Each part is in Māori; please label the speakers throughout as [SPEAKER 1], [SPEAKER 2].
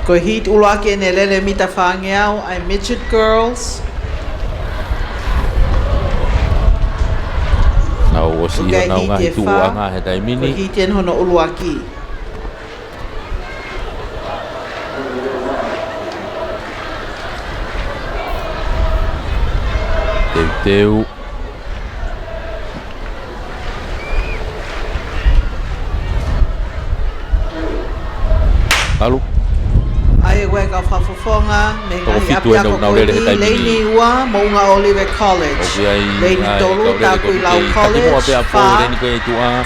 [SPEAKER 1] Ko hit ulaki ne lele mita whangeau ai midget girls.
[SPEAKER 2] Nau o si o nau ngahi tuanga he taimini.
[SPEAKER 1] Ko hit en hono uluaki.
[SPEAKER 2] Teu. Alu.
[SPEAKER 1] Ai we ka whafofonga me
[SPEAKER 2] Toko
[SPEAKER 1] ngai
[SPEAKER 2] fitu e
[SPEAKER 1] apia ko
[SPEAKER 2] nau lele he
[SPEAKER 1] kodi
[SPEAKER 2] taimini.
[SPEAKER 1] leini ua mo unga Olive College. Leini tolu taku i lau college. Fa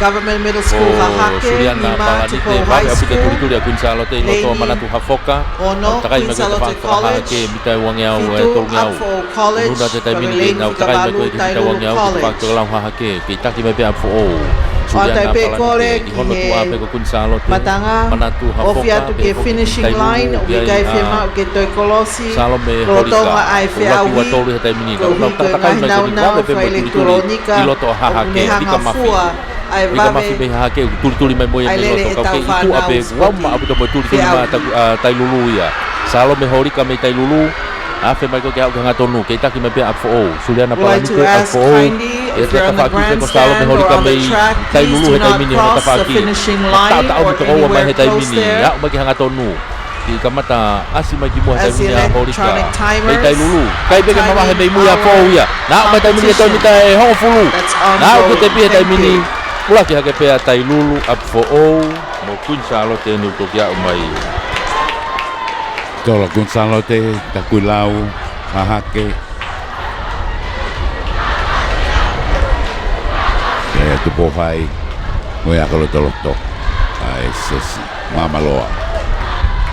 [SPEAKER 1] Government Middle School Hahake, Nima Tupo High School. Ono Queen Salote College. Fitu Apfo College. Leini Fikabalu Tailulu College. Atai pe kore ki he matanga ofi atu ke finishing line uki kai fema ke toi kolosi lotonga ai fe awi ko hiko ngai nauna fa elektronika unehanga fua ai vave ai lele e tau whanau fe awi
[SPEAKER 2] Salome horika me tailulu afe mai ko ke au nga tonu ke taki me pe afo suliana
[SPEAKER 1] pala ni ko afo if you're on the grandstand or on the track, please do not cross the finishing line or anywhere close there.
[SPEAKER 2] Ki kamata asi mai ki mo
[SPEAKER 1] As the electronic timers
[SPEAKER 2] kai lulu kai be mama he mai muya fo ya na mai tai mini to ni tai ho fulu na ko te pi tai mini pula ki ha ke pe tai lulu up for o mo kun salo te ni to kia mai
[SPEAKER 3] Tolo Gonzalote, Takulau, Hahake. Tu pohai, moya kalotoloto. Ai sesi, mama loa.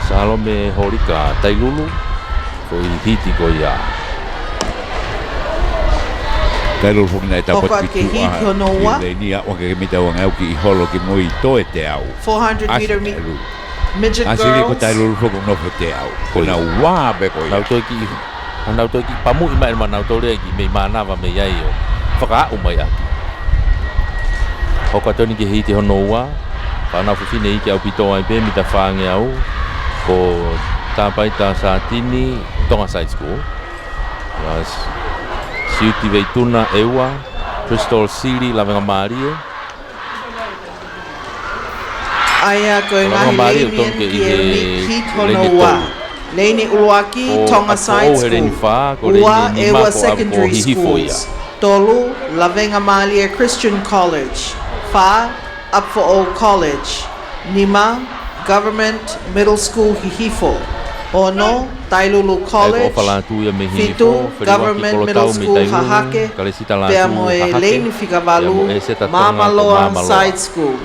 [SPEAKER 2] Salome horika tailulu ko hiti ko ya.
[SPEAKER 3] Tailulu fo na ta poti tu. Ni a o ke mita o ngau ki holo ki moi toe te au.
[SPEAKER 1] 400 meter midget girls.
[SPEAKER 3] Asili ko tailulu fo no fo te au. Ko na wa be ko.
[SPEAKER 2] Nau to ki pamu i mai nau to le ki me mana va me yai o. Faka o mai aki. Hoka toni ki hiti hono wa. Pana fu fine i ki au pito ai pe mita whange au. Ko tapai ta Satini Tonga Side School. Was Siuti Veituna Ewa, Crystal City Lavenga Maria.
[SPEAKER 1] Aya ko ngahi leini ki hit hono wa. Leini Uluaki Tonga Side School. Ua Ewa Secondary Schools. Tolu Lavenga Malia Christian College. Fa Upfor Old College. Nima Government Middle School Hihifo. Ono Tailulu College. Fitu Government Middle School Hahake. Peamo e Leini Fikabalu Mama Loa Side School.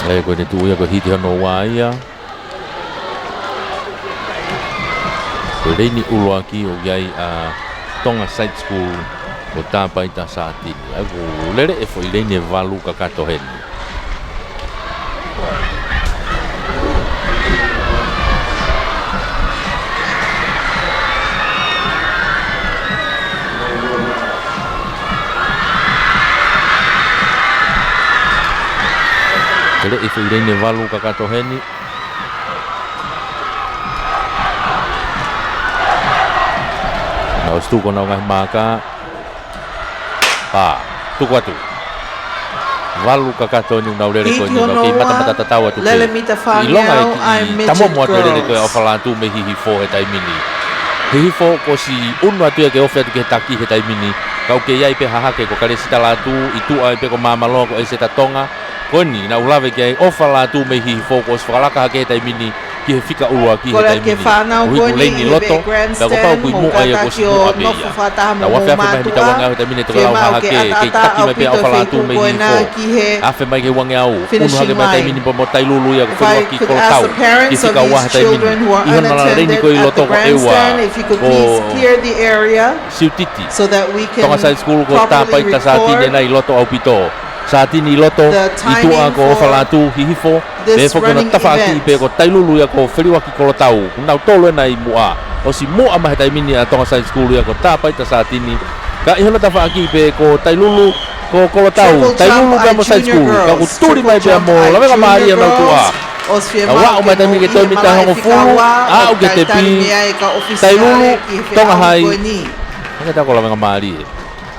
[SPEAKER 2] Ai ko ne tu ia ko hiti hono wa ia. Ko Leini Uluaki o iai a Tonga Side School o tāpai ta Satini. Ai ko lere e foi Leini valu ka kato heni. Lere e foi Leini valu ka kato heni. Nau stuko nau ngai maka tuku atu walu kakato ni nau lele ko ni nau ki mata tatawa tu
[SPEAKER 1] lele mita whangeau ai midget girls
[SPEAKER 2] lele ko awhalantu me hihi fo he taimini hihi fo ko si unu atu e ke ofe atu ke taki he taimini kau ke iai pe hahake ko kare sita latu itu ai pe ko mamalo ko e seta tonga ko ni nau lave ke awhalantu me hihi fo ko si whakalaka hake he taimini ki he fika ua ki he taimini hui Leini loto da ko pau kui mua ia ko si mua be ia na wafe afe mai mita wangau he taimini te kalau hahake ke taki me pe awhalantu me hihi fo afe mai ke wangau unu hake mai taimini po mo tailulu ia ko whirua ki kolo tau ki fika ua he taimini iho nana Leini ko i loto ko ewa ko siutiti Tonga Side School ko tāpai ta Satini na i loto au pito Satini loto itu ko falatu hihifo be fo ko tafaki be ko tailulu ya ko whirua ki kolo tau nau tolo na i mua o si mua mai taimini a Tonga Side School ya ko tāpai ta Satini Ka ihono tafa aki pe ko tailulu ko kolotau tailulu ka mo side school ka ko turi mai pe mo la venga Maria na tua wa o mai tami ke to mita ho fulu a o ke te pi tailulu tonga hai ka ta ko la venga Maria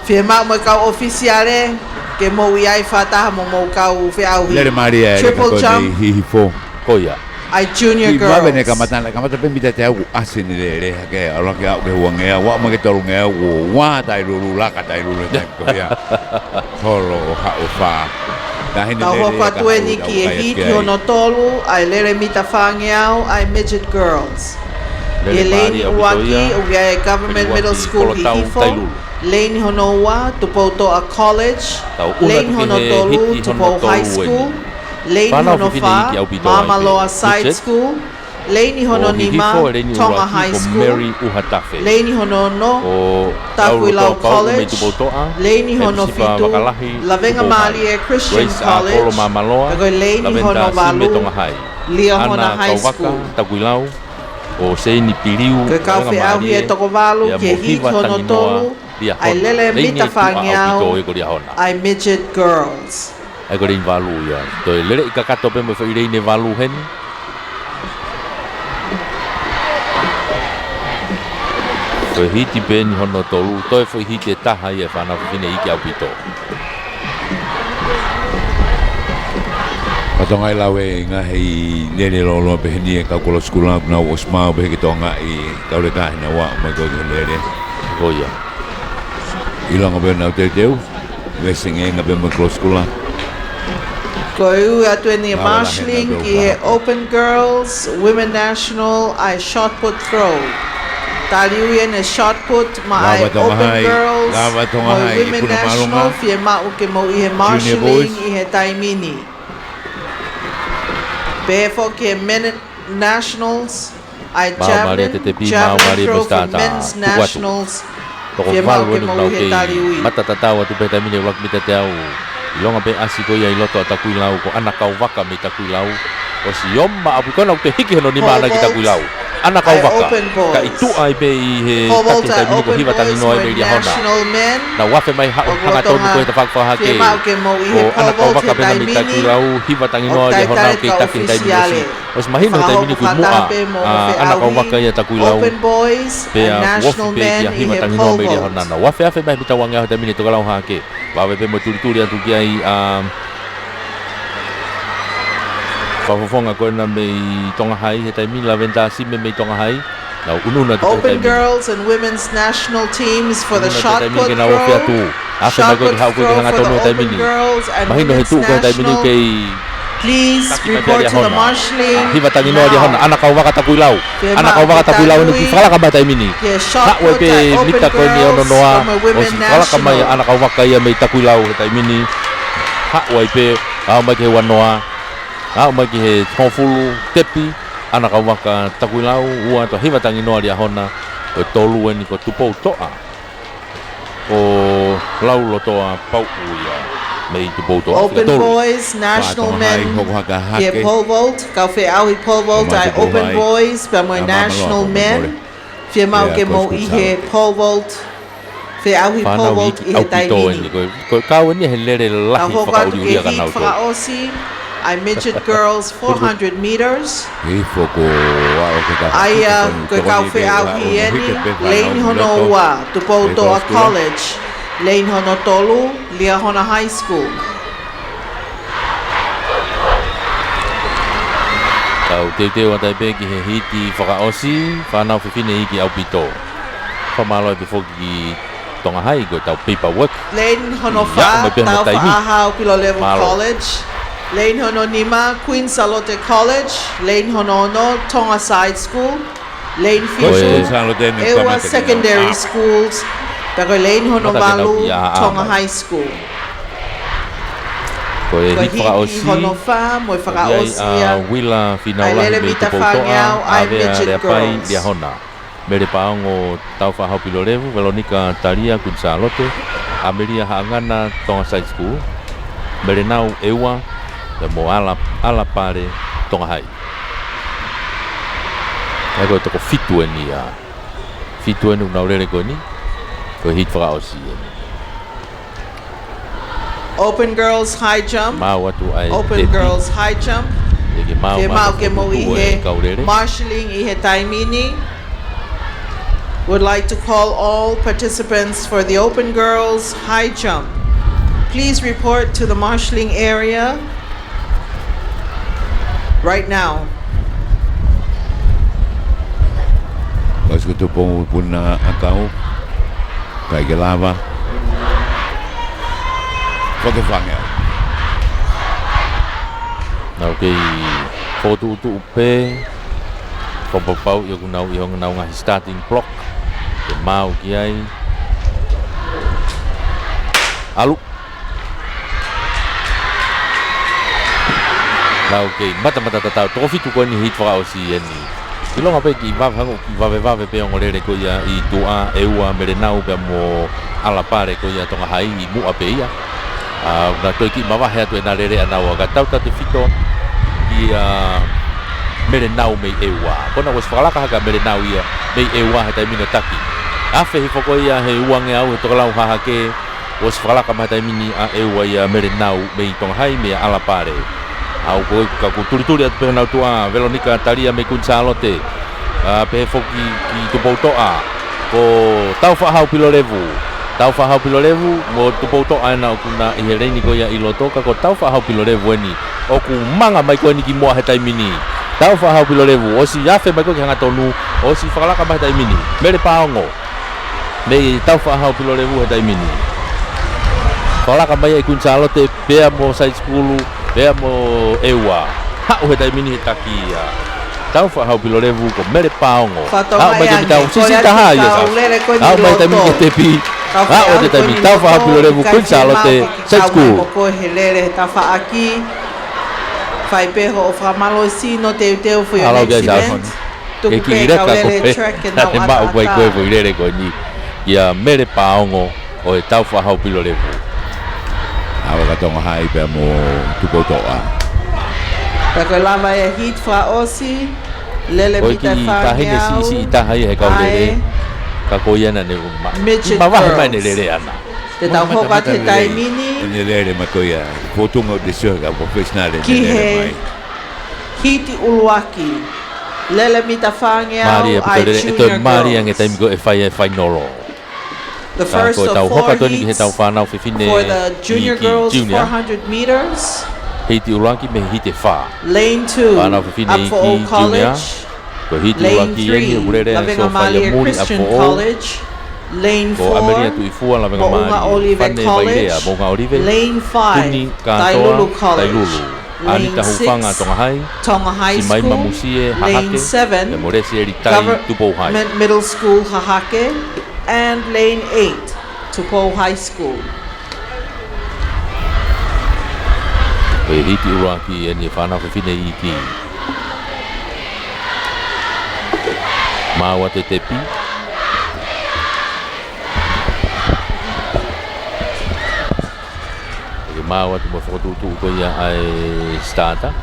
[SPEAKER 1] fie ma mo ka oficiale ke mo ia fata mo ka u fe au
[SPEAKER 3] Lere Maria
[SPEAKER 1] triple jump
[SPEAKER 3] hihi fo
[SPEAKER 2] koia
[SPEAKER 1] ai junior girls.
[SPEAKER 3] Iba bene kamata pembita te au asini le ke ala ke au ke huangea wa ma ke tolungea wa tai lulu la ka tai lulu tai ko ya. Holo ha o fa.
[SPEAKER 1] Da ho pa tu ni ki hit hono tolu ai lere mita fangeau ai midget girls. Elaine Waki uia government middle school hifo. Lane hono wa tupo to a college. Lane hono tolu tupo high school. Lane Honofa, Mama Loa Side School, Lane Hononima, Tonga High School, Lane Honono, Takuilau College, Lane Honofitu, Lavenga Malia Christian College, Lane Honovalu, Liahona High School,
[SPEAKER 2] Takuilau, o Seini Piliu,
[SPEAKER 1] Kakafe Auhie Tokovalu, Kehit Honotolu, I Lele Mitafangiao, I Midget Girls.
[SPEAKER 2] Ai ko rin valu ya. To lele ka kato pe mo fa ire ne valu hen. To hiti ben hono tolu, to fo hiti taha ia fa na fine iki au pito.
[SPEAKER 3] Patongai lawe nga hei nene lo pe ni ka ko skula na o sma be ki tonga I ka le ka na wa ma ko lele.
[SPEAKER 2] Oh ya.
[SPEAKER 3] Ilang be na te teu. Wesing nga be mo skula.
[SPEAKER 1] Koiu atweni marshalling ki open girls, women national, I shot put throw. Taliuyen a shot put ma I open girls, mo women national, fie ma uke mo ihe marshalling, ihe taimini. Befo ki men nationals, I javelin throw for men's nationals, fie ma uke mo ihe taliuyen.
[SPEAKER 2] Mata tatawa tu pe taimini ulak mita te au. Ilonga be asiko ia iloto atakuilau ko anak kau waka me takuilau o si yomma apu kona te hiki hono ni mana ki takuilau anak kau waka ka itu ai be I he kati tai mini ko hiwa tangi noa me dia hona na wafe mai hanga tonu ko ta fakfa hake o anak kau waka be na me takuilau hiwa tangi noa dia hona ke taki tai mini o si mahino tai mini ku mua anak kau waka ia takuilau be a wafe be ia hiwa tangi noa me dia hona na wafe afe mai bita wanga tai mini to kalau hake bawe pe mo turi atu ki ai pafofonga ko na me Tonga Hai he tai mi laventa si me Tonga Hai na ununa to
[SPEAKER 1] open girls and women's national teams for the shot put throw shot put throw for the open girls and women's national. Please report to the marshalling.
[SPEAKER 2] Hiva tangi no dia hona anak kau waka takuilau ni fala ka ba tai mini ha we pe mita ko ni ono noa o si fala ka mai anak kau waka ia me takuilau tai mini ha we pe a mai ke wanoa a mai ke he tofulu tepi anak kau waka takuilau ua to hiva tangi no dia hona o tolu ni ko tupo toa o lau lotoa pau ia
[SPEAKER 1] open boys, national men, yeah, pole vault, kaufe aui pole vault, I open boys, pa mo national men, fie mau ke mo ihe pole vault, fe aui pole vault ihe taimini.
[SPEAKER 2] Ko kau ni he lere lahi whakauri uria ka nauto.
[SPEAKER 1] I midget girls 400 meters.
[SPEAKER 3] Ai
[SPEAKER 1] ko kaufe aui eni, Lane Honoa, tupo to a college. Lane Honotolu, Liahona High School.
[SPEAKER 2] Tau teu atai pe ki he hiti whakaosi, whanau whiwhine iki au pito. Whamalo e before ki Tonga Hai ko tau paperwork.
[SPEAKER 1] Lane Honofa, tau whaahau Pilo Level College. Lane Hononima, Queen Salote College. Lane Honono, Tonga Side School. Lane Fishu, Ewa Secondary Schools. Pero Lane Honovalu, Tonga High School.
[SPEAKER 2] Ko e hi whakaosi, wila whinaula me te poutoa, a vea rea pai lia hona. Mere paongo tau whahau Pilo Level, Veronica Taria, Queen Salote, Ameria Haangana, Tonga Side School. Mere nau ewa, te mo ala pare, Tonga Hai. Ego toko fitu e ni a. Fitu e ni unaurere ko ni. Ko hit whakaosi.
[SPEAKER 1] Open girls high jump.
[SPEAKER 2] Mau atu ai
[SPEAKER 1] Open girls high jump.
[SPEAKER 2] Ke mau
[SPEAKER 1] Ke mau ke mo ihe
[SPEAKER 2] kaurere.
[SPEAKER 1] marshalling ihe taimini. Would like to call all participants for the open girls high jump. Please report to the marshalling area right now.
[SPEAKER 3] Kau suka tu pun akau kai ke lava. Foto fangel.
[SPEAKER 2] Okay, foto tu upe. Pau yo nau ngahi starting block. Ke mau kiai. Alu. Now okay, mata tatau. Tofi tu ko ni hit wakaosi ni. Kilo ngapai ki vave pe ngorere ko ia I tua eua merenau pe mo ala pare ko ia tonga hai mu ape ia. Na to ki mava he tu na rere ana wa tau te fito ia merenau me eua. Kona was fala ka merenau ia me eua he taimina taki. Afe hi foko ia he uange au to lau ha ke was fala ka mata mini a eua ia merenau me tonga hai me ala pare. Au ko ka turi at pe na tua Veronica Talia me Kunsalote pe foki ki tu botoa ko tau fa hau pilolevu mo tu botoa na kuna I heleni ko ya ilotoka ko tau fa hau pilolevu ni o ku manga mai ko ni ki mo he taimini tau fa hau pilolevu o si afe mai ko ki hanga tonu o si fa la ka mai taimini mere paongo me tau fa hau pilolevu he taimini fa la ka mai Kunsalote pe mo side school Vea mo eua. Hau he taimini he takia. Tau fa hau pilolevu ko mere paongo. Hau mai te tau sisi taha ia sa. Hau mai taimini ke tepi. Hau te taimini tau fa hau pilolevu Kunsalote set school.
[SPEAKER 1] Ko helere ta fa aki. Fai peho o fa malo sino te for your next event.
[SPEAKER 2] Ke ki reka ko pe. Te mau koe fo irere ko ni. Ia mere paongo o e tau fa hau pilolevu.
[SPEAKER 3] Awa ka tonga hai pe mo tuko toa.
[SPEAKER 1] Ko lava e hit fra osi. Lele mita fa
[SPEAKER 2] hine si ta hai he ka lele. Ka ko ia na ne uma. Ma va mai ne lele ana.
[SPEAKER 1] Te tau hoka te taimini.
[SPEAKER 3] Ne lele ma ko ia. Fotungo de surga professional ne
[SPEAKER 1] Ki he hiti uluaki. Lele mita fa ngea ai junior
[SPEAKER 2] Maria nge
[SPEAKER 1] girls.
[SPEAKER 2] taimi ko e fai nolo.
[SPEAKER 1] The first of 4 heats for the junior girls 400 meters.
[SPEAKER 2] Hiti ulangi me hite fa.
[SPEAKER 1] Lane 2 up for Old College. Lane 3 Lavengamali Christian College. Lane 4 Mo'unga Olive College. Lane 5 Tailulu College. Lane 6 Tonga High School. Lane 7 Government Middle School Hahake. And lane 8 Tupou High School.
[SPEAKER 2] Hiti uraki ni whana whiwhine iki. Māua te tepi. Māua te mo whakatutu ko ia ai starter.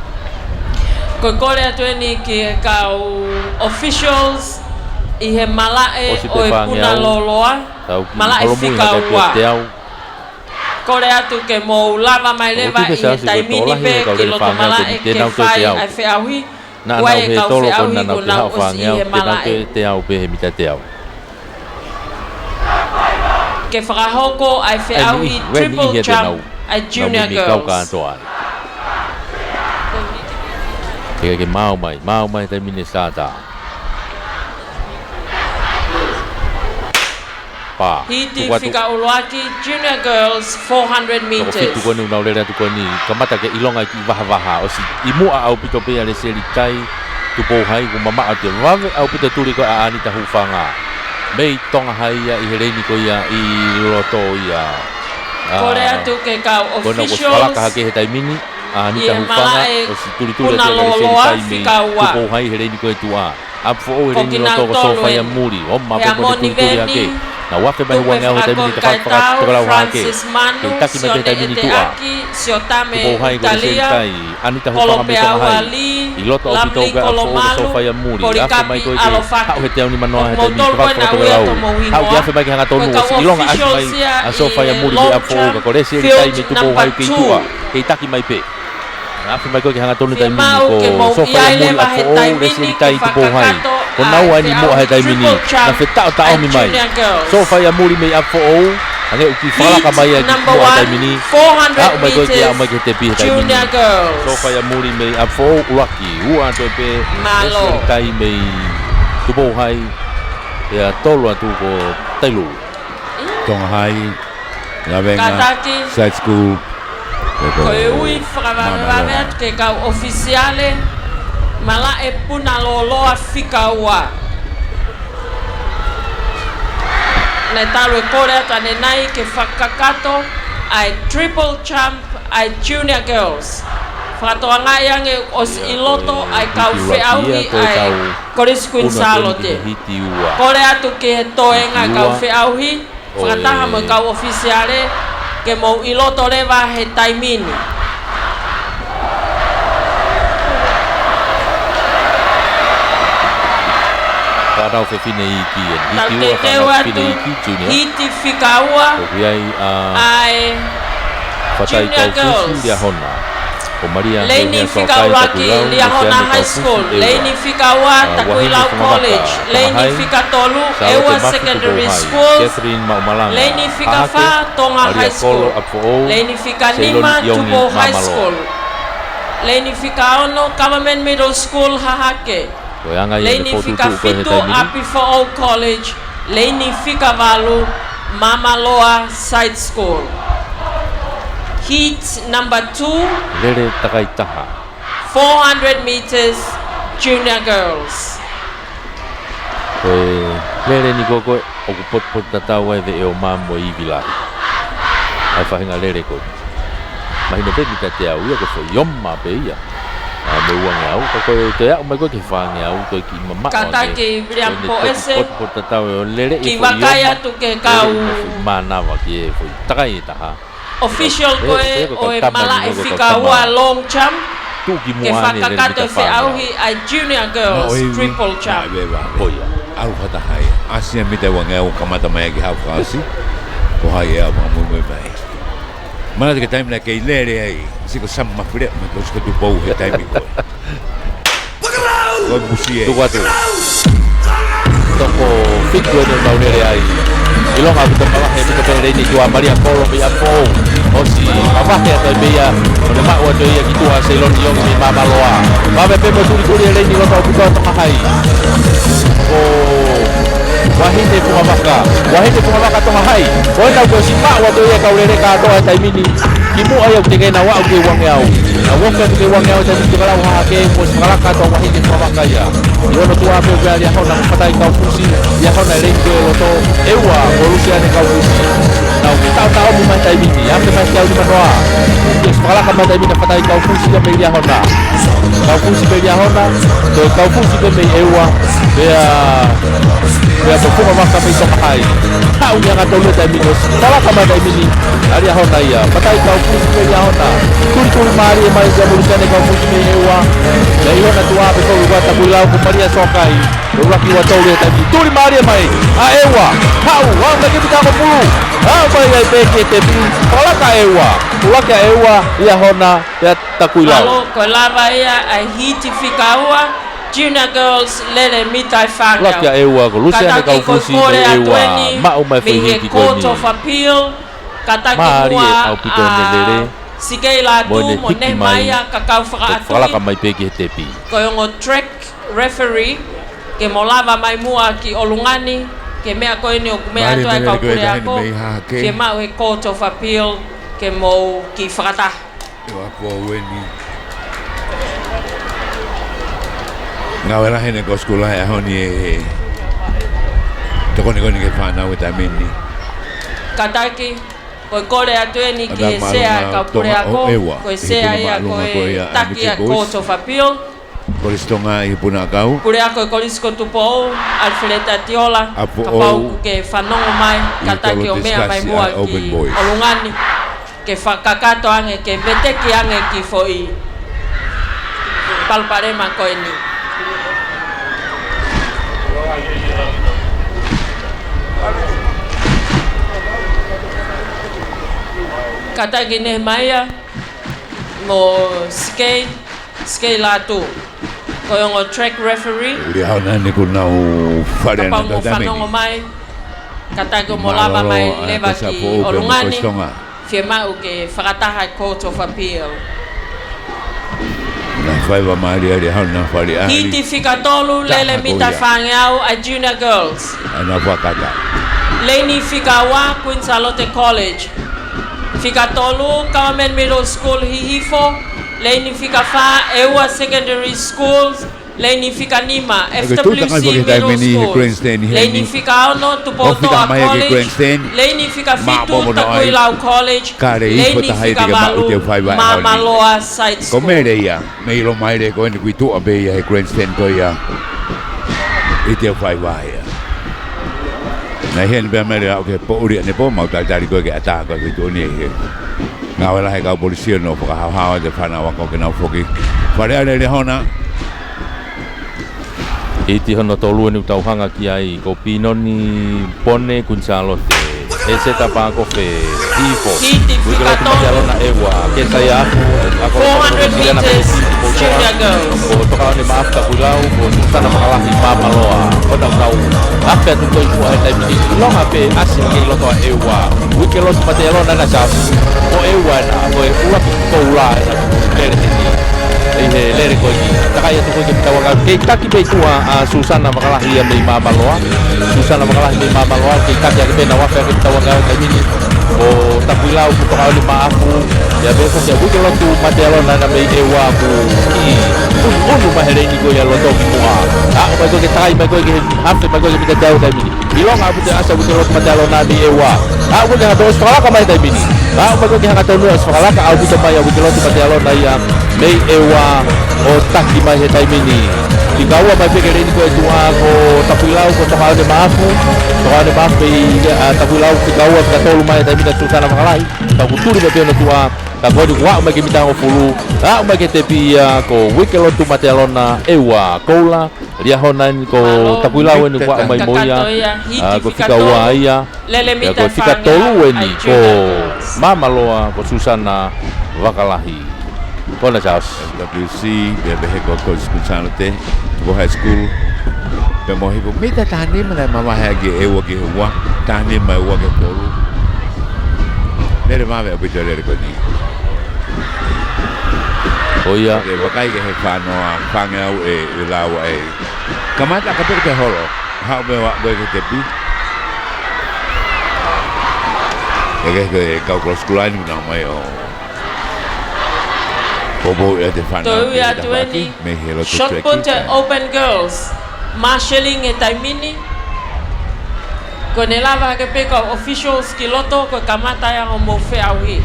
[SPEAKER 4] Ko kore atu ni ki kau officials I he malae o e puna loloa, malae whika ua. Kore atu ke mou lava mai lewa I he taimini pe ke loto malae ke whai ai whiahui. Ua e kau whiahui ko nau o si he malae. Ke whakahoko ai whiahui triple jump ai junior girls.
[SPEAKER 2] Ke mau mai taimini sata.
[SPEAKER 4] Hiti whika uluaki junior girls 400 meters.
[SPEAKER 2] Tuko ni unaulera tuko ni kamata ke ilonga ki vaha o si imu a au pito pe ale seli tai tupo hai ku mama ate vave au pito turi ko a ani ta hufanga mei tonga hai ia I heleni ko ia I roto ia
[SPEAKER 4] kore atu ke kau officials
[SPEAKER 2] kona ko ke he taimini ani ta hufanga o si turi te ale seli tai mei tupo hai heleni ko tua Apfo o heleni roto ko sofa ia muri o ma pe ko turi ake na wafe mai huang au te mini te whaka te lau hake ke taki mai te mini tua te hai ko se tai anita ho whaka mai tama hai i loto au pito ga o sofa ia muri afe mai ko te hau he te au ni manoa he te mini te whaka te lau hau ki afe mai ki hanga tonu i longa afe mai a sofa ia muri le apo ka ko resi e tai mi tupo hai ke tua ke taki mai pe afe mai ko ki hanga tonu tai mini ko sofa ia muri apo resi e tai tupo hai ko nau ai ni mo hai tai mini na fe tau tau mi mai sofa ia muri me apo o ane uki fala ka mai ki ko tai mini ha mai ko ki mai ki te pi tai mini sofa ia muri me apo uaki ua to pe resi e tai me tupo hai ya tolo atu ko tailu
[SPEAKER 3] Tonga Hai la venga side school
[SPEAKER 4] koe ui whakawawawet ke kau ofisiale mala e puna loloa whika ua nei talo e kore atane nai ke whakakato ai triple champ ai junior girls whakatoa ngai ange os iloto ai kau whiauhi ai Koriskuin Salote kore atu ke he toenga kau whiauhi whakataha mo kau ofisiale ke mou iloto lewa he taimini.
[SPEAKER 2] Whanau whi whine i ki en hiti ua whanau whine i ki junior
[SPEAKER 4] hiti whikaua ai
[SPEAKER 2] junior girls lia hona o Maria
[SPEAKER 4] Leini whikaua ki lia hona high school Leini whikaua Takuilau college Leini whikatolu Ewa secondary school Leini whikawha Tonga high school Leini whikanima Tupo high school Leini whikaono government middle school Hahake Leini whikafitu Api Fo'o college Leini whikavalu Mamaloa side school Heat number 2
[SPEAKER 2] Lere takaitaha
[SPEAKER 4] 400 meters junior girls
[SPEAKER 2] Lere ni koko oku pot tatau ai ve o mamo i vilahi ai whahinga lere ko mahina pe mita te au ia ko fo yomma pe ia me uang au ko te au mai ko ki whange au ko ki mama
[SPEAKER 4] kata ki riampo ese
[SPEAKER 2] pot tatau lere
[SPEAKER 4] ki wakaya tu ke kau
[SPEAKER 2] mana wa ki e fo takai taha
[SPEAKER 4] official koe o e mala e whika ua long jump ke whakakato e whiauhi ai junior girls triple jump
[SPEAKER 3] au hata hai asia mita wanga o kamata mai ki hau kasi ko hai e ama mui mai mana te time na ke lere ai si ko samma fure me ko sko tu pou he time ko ko busie
[SPEAKER 2] tu watu toko fitu no maulere ai ilonga buta pala he buta pele ni jua Maria Polo mi apo osi abahe ata bia ona ma wa doia ki tua selon yong mi mama loa ba be pe mo turi ele ni lo buta to hai o wahinde kumabaka to hai ona ko si pa wa doia ka ulere ka to ata mini kimu ayo te na wa ke wang yao na wo ke wang yao te ti kala wa ke mo sala ka to wahinde kumabaka ya yo no tua pe ga ya hona patai ka fusi ya hona lenge lo to ewa volusia ne ka fusi na o ta mo mai tai mini ya pe mai ka u manoa ke sala ka mai tai mini patai ka fusi ya pe ya hona ka fusi pe ya hona to ka fusi pe me ewa ya sokuma maka pe so hai ta u ya ga to le tai mini sala ka mai tai mini ari hona ya patai ka fusi pe ya hona tur mari mai ya volusia ne ka fusi me ewa ya hona tua pe ko wa ta kuilau ko Maria sokai uraki wa tole ta tur mari mai a ewa hau wa na ke ta ko pulu mai ai pe ke te pi ola ka ewa uraki ewa ya hona ya ta kuilau
[SPEAKER 4] alo ko lava ia ai hiti fikaua junior girls lele mitai fanga
[SPEAKER 2] uraki ewa ko lucia ne ka fusi ewa ma o mai fi hiti ko ni
[SPEAKER 4] of appeal kata ki mua
[SPEAKER 2] au pito ne lele
[SPEAKER 4] sikei la tu mo ne mai ka ka
[SPEAKER 2] fala ka mai pe ke te pi
[SPEAKER 4] ko ngo track referee ke molava mai mua ki olungani ke mea ko ni o mea to ai ka pure ako ke ma o court of appeal ke mo ki frata
[SPEAKER 3] yo apo weni ngawela hene ko skula ya honi e to koni ke fana weta mini
[SPEAKER 4] kataki ko kole atweni ki sea ka pure ako ko sea ya ko taki a court of appeal
[SPEAKER 3] Koristonga I puna kau.
[SPEAKER 4] Kure ako kolisko tupo Alfred Atiola. Kapau ke whanongo mai katake o mea mai mua ki olungani. Ke whakakato ange ke veteki ange ki foi palparema koe ni. Katake Nehemiah mo skate latu. Koyongo track referee.
[SPEAKER 3] Lihauna ni kunau whare na
[SPEAKER 4] tatame. Kapau mo whanongo mai. Katake mo lava mai leva ki olungani. Fie mau ke whakataha Court of Appeal.
[SPEAKER 3] Na whaiwa maari lihauna whare ahali.
[SPEAKER 4] Hiti whikatolu lele mita whangeau a junior girls.
[SPEAKER 3] Ana whakata.
[SPEAKER 4] Leini whikawa Queen Charlotte College. Whikatolu Government Middle School Hihifo. Leini whikawha Ewa Secondary Schools. Leini whikanima FWC Middle Schools. Leini whikaono Tupotoa College. Leini whikafitu Takuilau College. Leini whikavalu Mamaloa Side School.
[SPEAKER 3] Komere ia, meilo maire koe ni kuitu abe ia he grandstand koe ia. Ite whaiwa ia. Na hen be mere au ke po uri ne po mau tari koe ke ata koe kuitu ni he. Ngā wela he kau polisia no whakahauhawa te whana wako ke nau whoki. Whare are hona.
[SPEAKER 2] Iti hono tolu ni tauhanga ki ai ko pinoni pone Queen Charlotte. Ese tapa ko fe hifo. Wikelo tumajalona ewa ke saya aku
[SPEAKER 4] 400 meters junior girls.
[SPEAKER 2] Ko toka ni maafta kulau ko sana makalahi mama loa. Ko tau apa tu ko ifu ai tai long ape asin ke lo to ewa. Wikelo tumajalona na sa ko ewa na ko ula ko ula na lere ko iki takaya tu ko ke tawaga ke taki be tua Susana makalahi ya mai mama loa. Susana makalahi mai mama loa ke taki ke na wa ke tawaga kai ni o tapuilau ko ka oli maafu ya be ko ke buke lo tu matelo na mai ewa ku ki unu mahere ni ko ya lo to ki moa ba ko ke tai ba ko ke hafe ba ko ke mita dau dai mini bilong abu te asa buke lo matelo na ni ewa ko ke hato sekolah ka mai dai mini ba ko ke hanga tonu sekolah ka abu te mai buke lo tu matelo na ya mai ewa o taki mai he tai mini Ikawa mai pekere ni ko tua ko tapuilau ko toka de maafu be tapuilau ikawa ka tolu mai ta mita Susana makalai ta kuturi be pena tua ta ko wa mai ke mita ngofulu mai ke tepia ko wikelo tu matelona ewa kola ria honan ko tapuilau ni wa mai moia ko ikawa ia ko fika tolu ni ko mama loa ko Susana wakalahi kona chaos
[SPEAKER 3] WC be ko Queen Charlotte go high school be mo hipo mita tani mana mama hage ewa ke wa tani mai wa ke tolu lere mave abito lere ko ni
[SPEAKER 2] oia
[SPEAKER 3] de wakai ke he fano fanga e lawa e kamata ka te holo ha be wa be ke te pi ke ka ko school ani na mai o
[SPEAKER 4] Toya 20 shot put open girls marshalling e taimini konelava ke peka officials kiloto ko kamata ya mo fe awi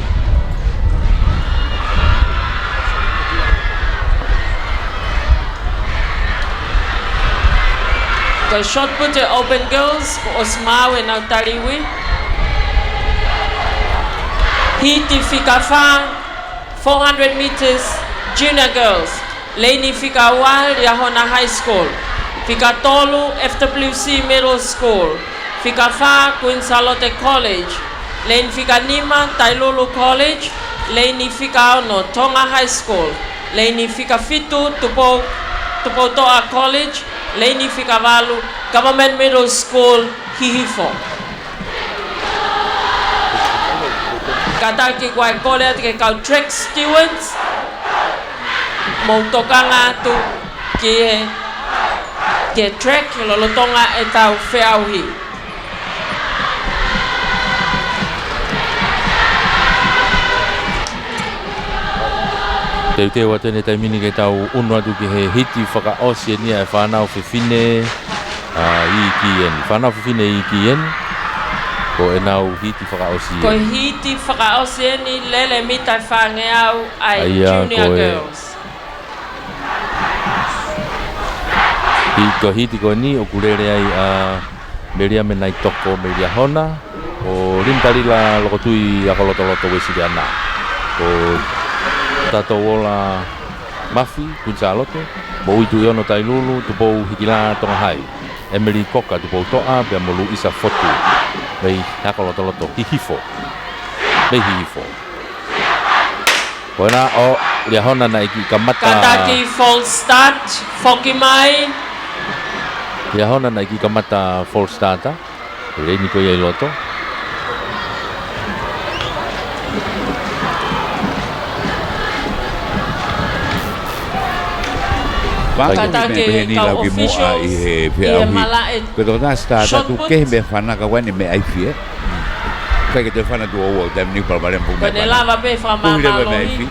[SPEAKER 4] ko shot put open girls ko osmawe na tariwi hiti fikafa 400 meters junior girls. Leini fika wal Yahona High School. Fika tolu FWC Middle School. Fika fa Queen Charlotte College. Leini fika nima Tailulu College. Leini fika ono Tonga High School. Leini fika fitu Tupo Toa College. Leini fika valu Government Middle School Hihifo. Kata ki kwa kole ke kau track stewards mau tokanga tu ke track lolotonga etau feauhi
[SPEAKER 2] te wa tene tai mini ke tau unwa tu ki he hiti whaka osia ni e whanau whiwhine i kien whanau whiwhine i kien ko e nau hiti whakaosi
[SPEAKER 4] ko hiti whakaosi ni lele mita whangeau ai junior girls
[SPEAKER 2] ko hiti ko ni o kurere ai meria me nai toko meria hona o rintari la lokotui a kolotoloto wesiriana o tato wola mafi kunsaloto bo itu yono tailulu tu bo hikila tonga hai Emily Koka tu bo toa pe molu isa fotu bei a kolotoloto hihifo bei hihifo Bona o lia hona na iki kamata
[SPEAKER 4] Kataki false start Fokimai
[SPEAKER 2] lia hona na iki kamata false start Rei ni ko ia loto
[SPEAKER 3] Kataki ka officials i malae Kodona start tu ke me fana ka wani me ai fie Kai ke te whana tu o te mni para bare mpu.
[SPEAKER 4] Kone lava pe wha mamalohi.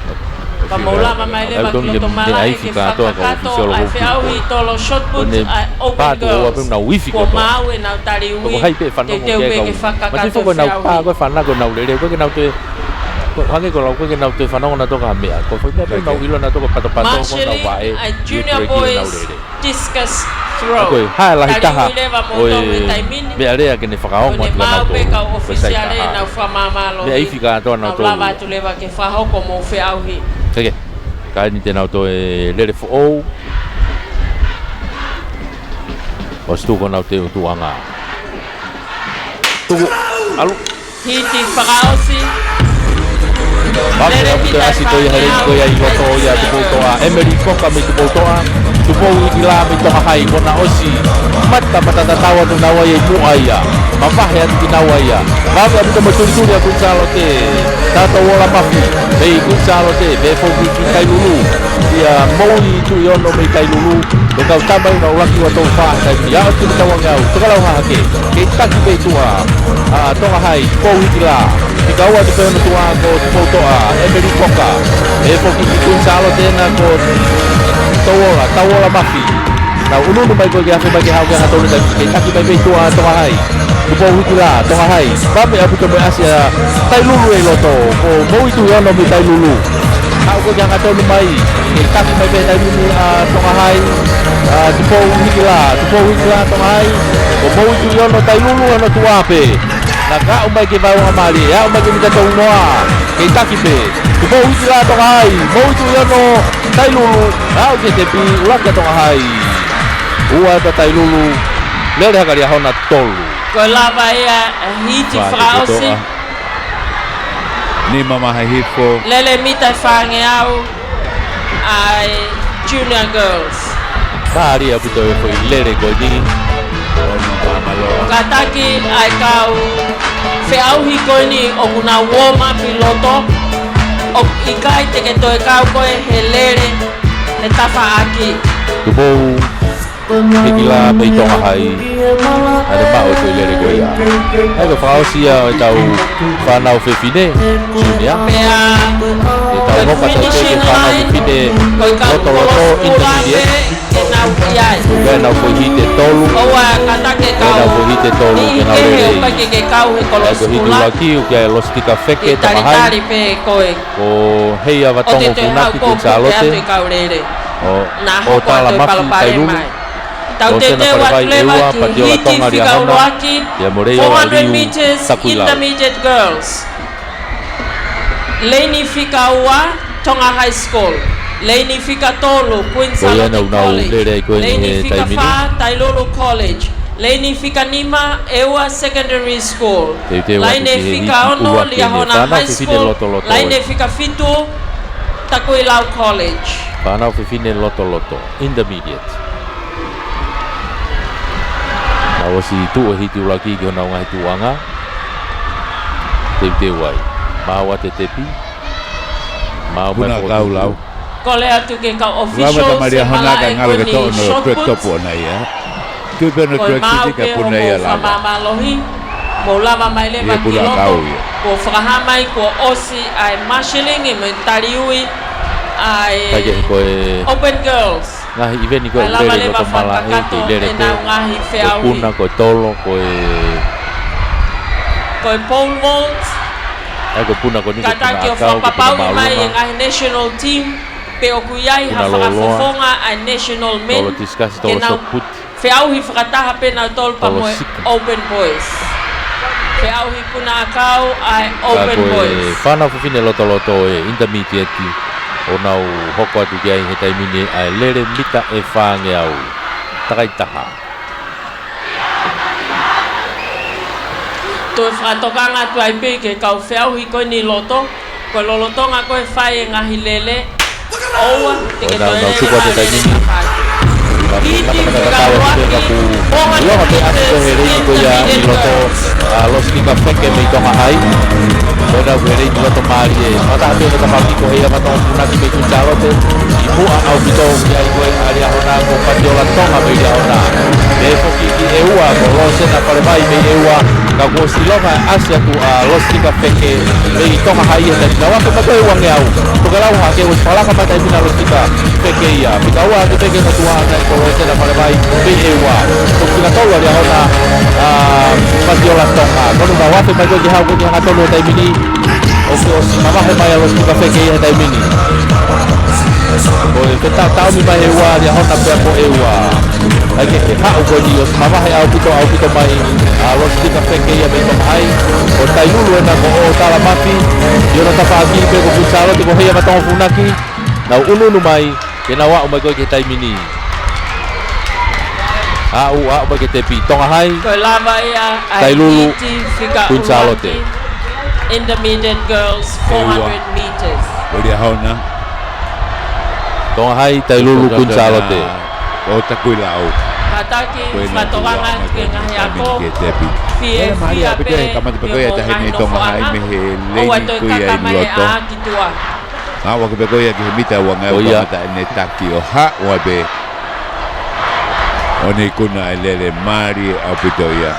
[SPEAKER 4] Ka maulama mai le wa kiloto mala e ke whakakato ai whiauhi tolo shot put open girls. Ko mau e nau tari ui te teu pe ke whakakato whiauhi.
[SPEAKER 2] Ko whana ko nau lere, ko ke nau te Hangi ko lau ko ke nau te whanonga na toka mea. Ko whai mea nau ilo na toka pato ko nau wae.
[SPEAKER 4] Junior boys discus throw.
[SPEAKER 2] Koe, hae lahi taha. Oe, mea rea ke ne whakaonga tika nau tō.
[SPEAKER 4] Ko ne mau pe ka ofisiale nau whamamalo.
[SPEAKER 2] Mea iwi ka atoa nau tō.
[SPEAKER 4] Nau lava tu lewa ke whahoko mo whiauhi.
[SPEAKER 2] Keke, ka ni te nau tō e lere fo ou. O stu ko nau te utuanga. Tuku, alu.
[SPEAKER 4] Hiti whakaosi.
[SPEAKER 2] Bak te asi to ia heri ko ia i roto ia tu toa Emery Koka me tu toa tu po i la me toa hai kona osi mata tawa tu nawa ia tu aia mapa ya tu nawa ia baba tu mo turi aku salote tato wala mafi bei ku salote be fo ki kai lulu ia moi tu yo no me kai lulu do kau tambai no laki wa to fa kai ia tu tawa ngau tu kalau ha ke taki be tua toa hai po i la Ikaw at ito yung tuwa ko photo Emery Koka po kikikun sa alo din ako tawola mafi na unu may ko kaya may kihaw kaya hatulog na taki may tuwa tongahay tupo wikila tongahay bami abu to may asya tay lulu ay loto ko mo itu yun no may tay lulu ako ko kaya hatulog may taki may tay lulu tongahay tupo wikila tongahay ko mo itu yun no tay lulu ano tuwa pe Naka umay ke bawa ngamali ya umay ke minta tong noa kay takipe tubo wila tong hai mo itu ya no tai lulu au ke tepi ulat ka tong hai ua ta tai lulu lele hakali hona tolu
[SPEAKER 4] ko lava ia hiti frausi
[SPEAKER 3] ni mama hifo
[SPEAKER 4] lele mita fange au ai junior girls
[SPEAKER 2] bari abu to foi lele ko ni
[SPEAKER 4] Kataki ai kau whiauhi koe ni o kuna woma piloto o ikai te ke toi kau koe he lere he tafa aki
[SPEAKER 2] Tupou hikila pei tonga hai Ade pao toi lere koe ia Ai ko whakaosia o tau whanau whewhine Junia E tau moka tau te whanau whewhine Loto intermediate Kaya nau koe hite tolu Kaya nau koe hite tolu Kaya nau lere Kaya koe hite ulaki Kaya lostika wheke tama hai Ko hei awa tongo punaki te salote O tala mafi tai lulu
[SPEAKER 4] Tau te te wat lewa ki hiti whika uruaki 400 meters intermediate girls Leini whika ua Tonga High School Leini whika tolu Queen Saloti College Leini whika wha Tailulu College Leini whika nima Ewa Secondary School Leini whika ono Liahona High School Leini whika fitu Takuilau College
[SPEAKER 2] Whanau whiwhine loto intermediate Na wasi tu o hiti ulaki ki hona unga hitu wanga Te wai Mawa te tepi Mawa mai
[SPEAKER 3] kau lau
[SPEAKER 4] Kole atu ke kau officials
[SPEAKER 3] Lama tamaria hana ka ngalo ke tau no trek topo na ia Tu pena trek titi ka puna ia lama
[SPEAKER 4] Mamalohi Mo lama mai le makiloto Ko whakahamai ko osi ai marshalling e mentariui ai open girls
[SPEAKER 2] ngahi event ko lere ko mala e ki lere ko puna ko tolo ko
[SPEAKER 4] pole vault
[SPEAKER 2] ai ko puna ko ni
[SPEAKER 4] kata ki o papau mai ngahi national team pe o kuiai ha whakafofonga a national men ke nau whiauhi whakataha pe nau tolu pamoe Open Boys. Whiauhi kuna akau ai Open Boys.
[SPEAKER 2] Whana whiwhine loto intermediate o nau hoko atu ki ai he taimini ai lere mita e whange au. Takaitaha.
[SPEAKER 4] Toi whakatokanga tu ai pe ke kau whiauhi koe ni loto. Koe lolotonga koe whai e ngahi lele. Oua, tike toi e
[SPEAKER 2] los kita feke me tonga hai ora vere ni loto mari e mata ate ka maki ko ia mata una ki me kunjalote ibu au bito ya ko area ona ko patiola tonga me ia ona de foki ki eua ko lose na pare mai me eua ka ko silonga asia tu los kita feke me tonga hai e na wa ko ko eua ngeau to ka lau ha ke us pala ka mata ina los kita feke ia pika wa ke feke na tua na ko lose na pare mai me eua to ki na tolo area ona patiola tonga kono ba wa pe mai ko ha ko ni ha tolo dai mini o si mama he mai los kita feke ia dai mini o ta ta mi mai eua ya hona pe ko eua ai ke ha o ko ni os mama he au pito mai los kita feke ia me mai o tai lulu na ko o tala mapi yo no ta pa ki pe ko puchalo te ko he ma tong funaki na unu mai ke na wa o mai ko ke tai mini a ba ke te pi tonga hai
[SPEAKER 4] ko lava ia
[SPEAKER 2] tai lulu puchalo te
[SPEAKER 4] intermediate girls 400 meters
[SPEAKER 3] Oria hauna
[SPEAKER 2] tonga hai tai lulu puchalo te
[SPEAKER 3] o ta kuilau
[SPEAKER 4] Kataki fatoganga ke ngahi ako
[SPEAKER 3] fie fia pe kamati pe koe ta hene tonga hai me he leini kuia i loto a wa ke koe ke mita wa nga o ta ne taki o ha wa be oni kuna lele mari a pitoia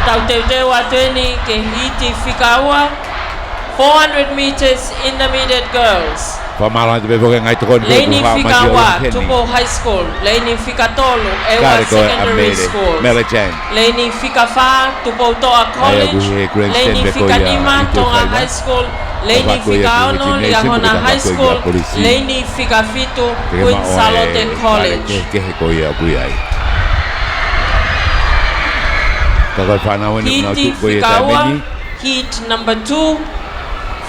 [SPEAKER 4] tau te wa teni ke hiti fikaua 400 meters intermediate girls.
[SPEAKER 3] Pamalan te bevoke ngai tokon ko
[SPEAKER 4] Leini Fikawa, Tupo High School. Leini Fikatolo, Ewa Secondary School. Leini Fikafa, Tupo Toa College. Leini Fikanima, Tonga High School. Leini Fikaono, Liahona High School. Leini Fikafitu, Queen Salote College. Hiti Fikawa, heat number 2,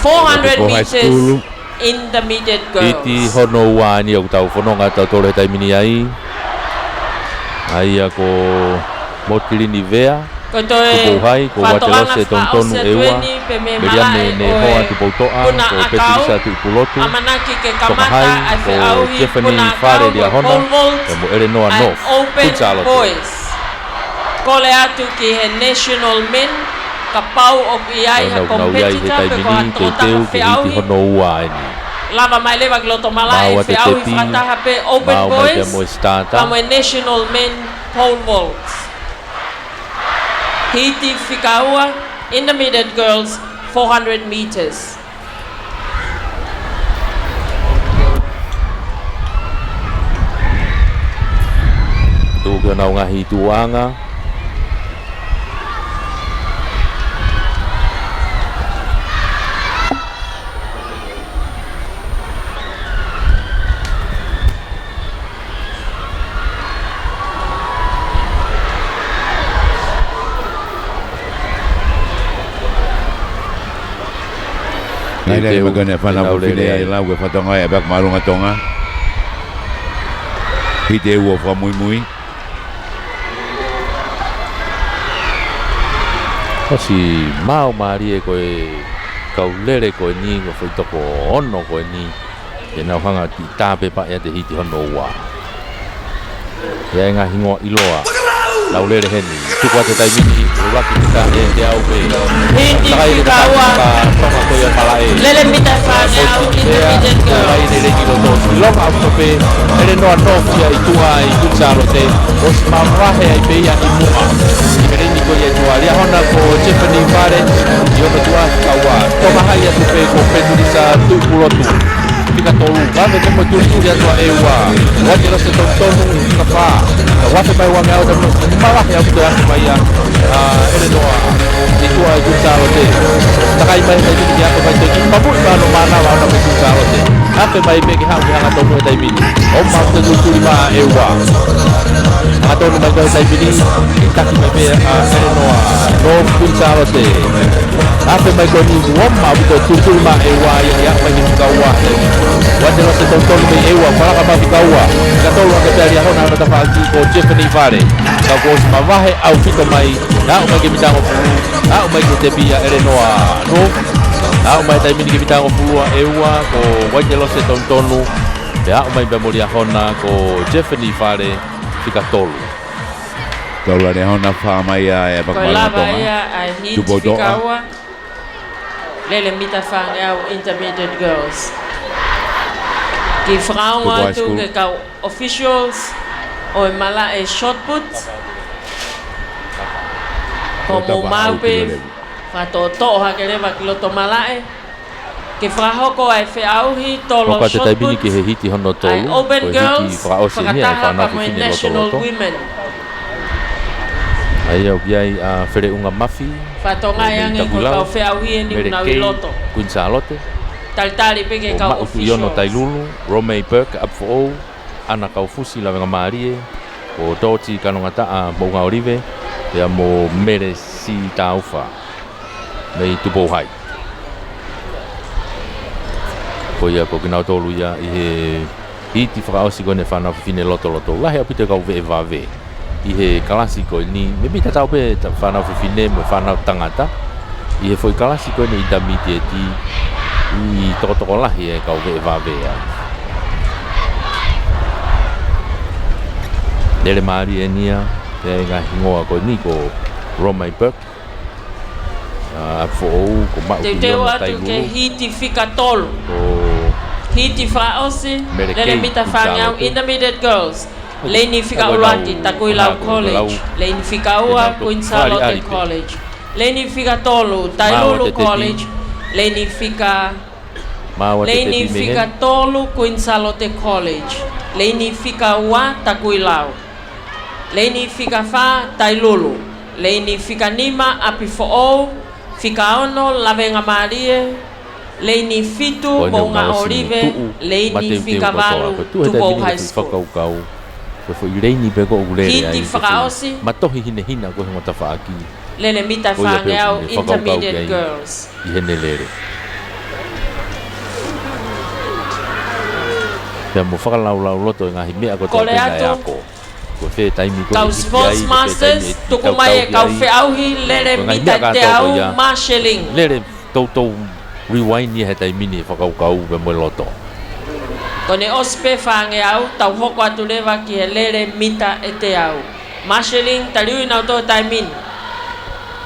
[SPEAKER 4] 400 meters. Intermediate girls.
[SPEAKER 2] Iti hono wa ni o tau fononga tau tole tai mini ai. Ai ako motilini vea.
[SPEAKER 4] Ko toe
[SPEAKER 2] hai ko watelo se tontonu ewa. Meriame ne hoa tu potoa ko petisa tu pulotu.
[SPEAKER 4] Amanaki ke kamata ai fe au hi
[SPEAKER 2] kuna fare dia hona. Mo ere noa no.
[SPEAKER 4] Open Boys. Kole atu ki he national men. Kapau o iai ha competitor pe ko atota fe au lava mai leva gloto malai fe au fata ha pe Open Boys kamo national men pole vault hiti fikaua intermediate girls 400 meters
[SPEAKER 2] tu ke na nga hituanga
[SPEAKER 3] Nai dai magana fana mo file ai la we fatonga e bak marunga tonga. Hite wo fa muy.
[SPEAKER 2] Osi mau mari e koe kaulere koe ni ko foi toko ono koe ni. E na hanga ti tape pa e te hiti hono wa. E nga hingo iloa. Laulere heni. Tuko te tai mini laki kita e te au pe.
[SPEAKER 4] Hiti fikaua.
[SPEAKER 2] Tonga koe e malae.
[SPEAKER 4] Lele mita fane au intermediate girls.
[SPEAKER 2] Ai le reki loto. Longa au pe. Ere noa nofia i tua i kucharo te. Os mamrahe ai pe ia i mua. Ere ni koe e tua. Ria hona ko Tiffany Fare. I ono tua kaua. Tonga hai atu pe ko Petrisa Tupulotu. Fika tolu. Wame te mo tulia tua e ua. Wate rase tontonu i kafa. Wate mai wange au tamo. Malahi au te aki mai a. Ere noa. I tua mai ku sa lote takai mai mai ki apa mai ki papu ka no mana wa na ku sa lote ape mai pe ki ha ki ha to mo dai mini o ma te tu tu ma e wa ato no mai ko dai mini ta ki mai pe a ere no ku sa lote ape mai ko ni wa ma bu tu tu ma e wa ya mai ki ka wa wa te no se to me e wa para ka pa ka wa ka to lo ka te ria hona ta fa ki ko Jeffrey Vare ka ko ma vahe au fito mai na o mai ki mitango na o mai ki te pia ere noa no na o mai tai mini ki mitango fulua eua ko Wangelo se tontonu pe a o mai bemoria hona ko Jeffrey Vare fika tolu
[SPEAKER 3] Tola ne hona fa mai e pa
[SPEAKER 4] ko lava ia ai hit fikaua lele mita fang au intermediate girls ki fraua tu ke ka officials o mala e shot put como maupe fa to ha ke leva ki loto malae ke fra hoko ai fe auhi tolo shot put
[SPEAKER 2] ko te bini ki he hiti hono tolu
[SPEAKER 4] open girls
[SPEAKER 2] fa o se ni fa na fi
[SPEAKER 4] national women
[SPEAKER 2] ai au ai a fere unga mafi
[SPEAKER 4] fa tonga yang ko ka fe auhi ni na loto
[SPEAKER 2] kun salote
[SPEAKER 4] tali pe ke ka official
[SPEAKER 2] yono tailulu Romei Burke up for ana ka ufusi la venga marie o doti kanongata a bonga orive ya mo mere si taufa nei tupo hai ko ya ko kina tolu ya i ti fra o sigone fa na fine loto la he apite ka ve va ve i he classico ni me bita tau pe fa na fine mo fa na tangata i he foi classico ni da miti ti i toko la he ka ve va ve ya Lele mari enia te nga hingoa ko ni ko Romei Burke fo ko ma
[SPEAKER 4] te watu ke hiti fika tolu hiti fra osi lele mita fanga intermediate girls leni fika ulati takuila college leni fika ua Queensalote college leni fika tolu Tailulu college leni fika tolu Queensalote college leni fika ua takuilau Leni fika fa Tailulu Leni fika nima api fo'ou fika ono lavenga marie Leni fitu bonga orive Leni fika valu tubo high school
[SPEAKER 2] ko fo ireni pe ko ulere ai
[SPEAKER 4] hiti fraosi
[SPEAKER 2] matohi hina ko ngota fa aki
[SPEAKER 4] lele mita fa ngau intermediate girls
[SPEAKER 2] I henelere ya mo fa la loto nga hime ko to ya ko ko fe taimi ko
[SPEAKER 4] kau sports masters tuku mai kau fe auhi lele mita te au marshalling
[SPEAKER 2] lele to rewind ni heta mini fa kau be mo loto
[SPEAKER 4] kone ospe fange au tau hoko atu leva ki lele mita te au marshalling taliu na to taimin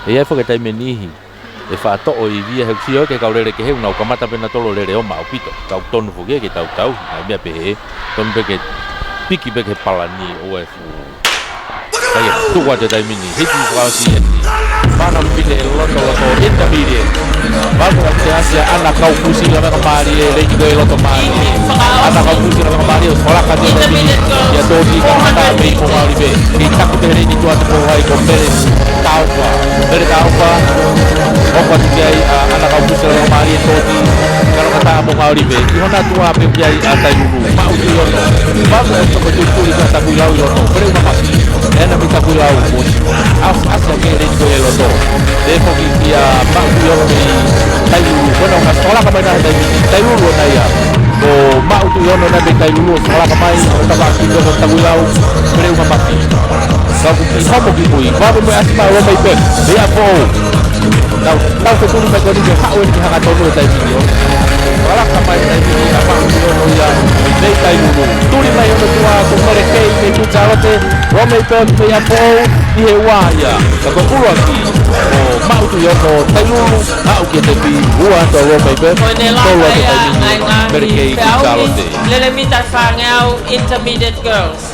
[SPEAKER 2] e fa ke taimin ni e fa to o via he sio ke kau lele ke he una kamata pena tolo lele o ma pito kau ton fu ke tau ai bia pe ton be ke piki be ke palani o e fu ai tu wa te dai mini hiti frasi ni mana pile loto intermediate vamos a hacer ana kau fusi la mera mari le digo el otro mari ana kau fusi la mera mari ora ka te ya to di ka mata be ko mari be ki ta ko te ni tu atu ko ai ko bere taupa o ko ti ai ana kau fusi la mera mari to di kalau kata mo mari be i hona tu ape ai ata yugu ma u yo no vamos a ko tu tu ka ta ku yo no pero una más ena mi ta ku yo hasta que le digo el otro de poquito ya ma u yo Tailulu, bueno, una sola kamay na Tailulu na iya. O mautu yon na be Tailulu, sola kamay na bakit do sa Tagulaw, pero mapaki. Sa isa mo gipui, bago mo asma o may pet. Dia po. Daw sa tuloy na gani ka hawin ki hanga tono Tailulu. Sola kamay na hindi na mautu yon ya be Tailulu. Tuloy na yon tuwa kung merekay may tutsarote, Romei Burke dia po ihewaya. Kakulo aki. O mautu yon Tailulu. Au que te vi voando Romei Burke todo que te merkei Queensalote
[SPEAKER 4] lele mita fangau intermediate girls